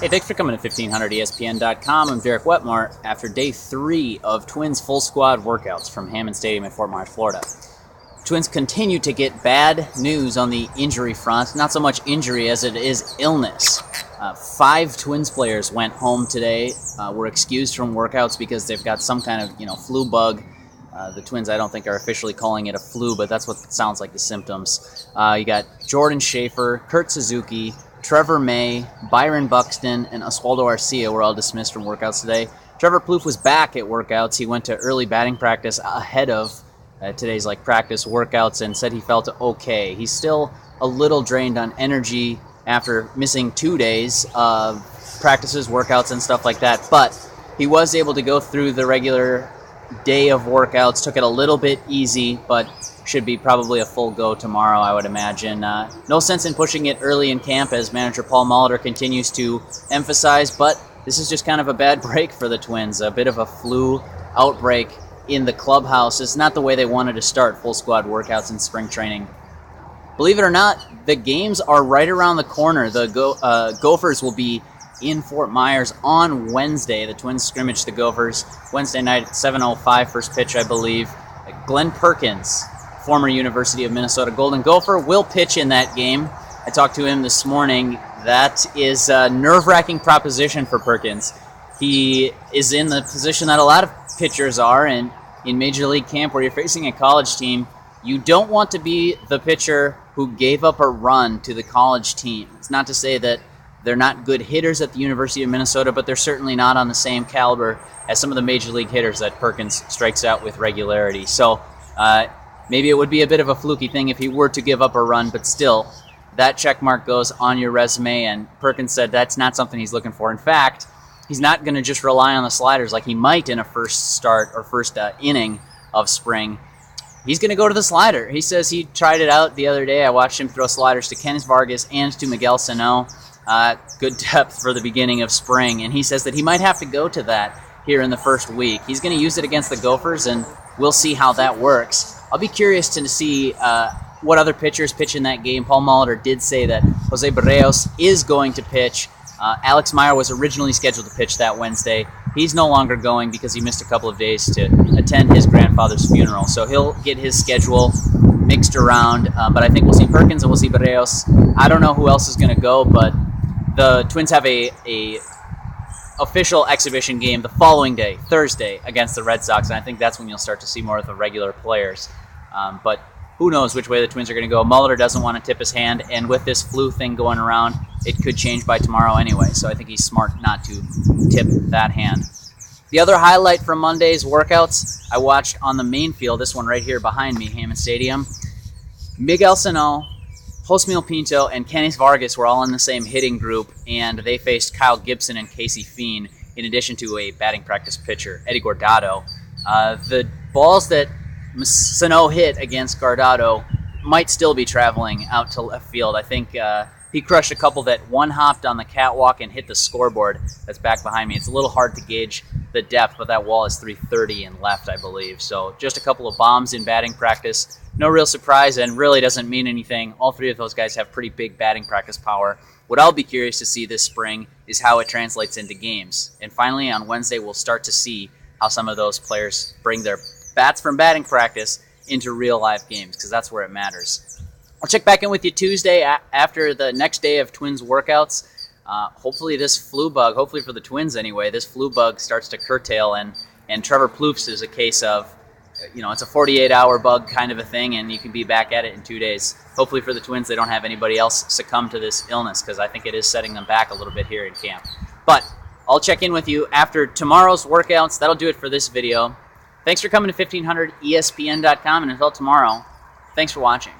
Hey, thanks for coming to 1500ESPN.com. I'm Derek Wetmore. After day 3 of Twins full squad workouts from Hammond Stadium in Fort Myers, Florida, Twins continue to get bad news on the injury front. Not so much injury as it is illness. 5 Twins players went home today, were excused from workouts because they've got some kind of flu bug. The Twins, I don't think, are officially calling it a flu, but that's what it sounds like, the symptoms. You got Jordan Schaefer, Kurt Suzuki, Trevor May, Byron Buxton, and Oswaldo Arcia were all dismissed from workouts today. Trevor Plouffe was back at workouts. He went to early batting practice ahead of today's practice workouts and said he felt okay. He's still a little drained on energy after missing 2 days of practices, workouts, and stuff like that, but he was able to go through the regular day of workouts, took it a little bit easy, but should be probably a full go tomorrow, I would imagine. No sense in pushing it early in camp, as manager Paul Molitor continues to emphasize, but this is just kind of a bad break for the Twins, a bit of a flu outbreak in the clubhouse. It's not the way they wanted to start full squad workouts in spring training. Believe it or not, the games are right around the corner. The Gophers will be in Fort Myers on Wednesday. The Twins scrimmage the Gophers Wednesday night at 7:05, first pitch, I believe. Glenn Perkins, former University of Minnesota Golden Gopher, will pitch in that game. I talked to him this morning. That is a nerve-wracking proposition for Perkins. He is in the position that a lot of pitchers are, and in Major League camp where you're facing a college team, you don't want to be the pitcher who gave up a run to the college team. It's not to say that they're not good hitters at the University of Minnesota, but they're certainly not on the same caliber as some of the Major League hitters that Perkins strikes out with regularity. So maybe it would be a bit of a fluky thing if he were to give up a run, but still, that check mark goes on your resume, and Perkins said that's not something he's looking for. In fact, he's not going to just rely on the sliders like he might in a first start or first inning of spring. He's going to go to the slider. He says he tried it out the other day. I watched him throw sliders to Kenneth Vargas and to Miguel Sano. Good depth for the beginning of spring, and he says that he might have to go to that here in the first week. He's going to use it against the Gophers, and we'll see how that works. I'll be curious to see what other pitchers pitch in that game. Paul Molitor did say that Jose Barrios is going to pitch. Alex Meyer was originally scheduled to pitch that Wednesday. He's no longer going because he missed a couple of days to attend his grandfather's funeral, so he'll get his schedule mixed around, but I think we'll see Perkins and we'll see Barrios. I don't know who else is going to go, but the Twins have a official exhibition game the following day, Thursday, against the Red Sox, and I think that's when you'll start to see more of the regular players. But who knows which way the Twins are going to go. Molitor doesn't want to tip his hand, and with this flu thing going around, it could change by tomorrow anyway, so I think he's smart not to tip that hand. The other highlight from Monday's workouts I watched on the main field, this one right here behind me, Hammond Stadium. Miguel Sano, Josmil Pinto, and Kenneth Vargas were all in the same hitting group, and they faced Kyle Gibson and Casey Fien, in addition to a batting practice pitcher, Eddie Guardado. The balls that Sano hit against Guardado might still be traveling out to left field. I think he crushed a couple that one-hopped on the catwalk and hit the scoreboard that's back behind me. It's a little hard to gauge the depth, but that wall is 330 and left, I believe. So just a couple of bombs in batting practice. No real surprise, and really doesn't mean anything. All 3 of those guys have pretty big batting practice power. What I'll be curious to see this spring is how it translates into games. And finally, on Wednesday, we'll start to see how some of those players bring their bats from batting practice into real live games, because that's where it matters. I'll check back in with you Tuesday after the next day of Twins workouts. Hopefully this flu bug, hopefully for the Twins anyway, this flu bug starts to curtail, and Trevor Plouffe's is a case of, it's a 48-hour bug kind of a thing, and you can be back at it in 2 days. Hopefully for the Twins, they don't have anybody else succumb to this illness, because I think it is setting them back a little bit here in camp. But I'll check in with you after tomorrow's workouts. That'll do it for this video. Thanks for coming to 1500ESPN.com, and until tomorrow, thanks for watching.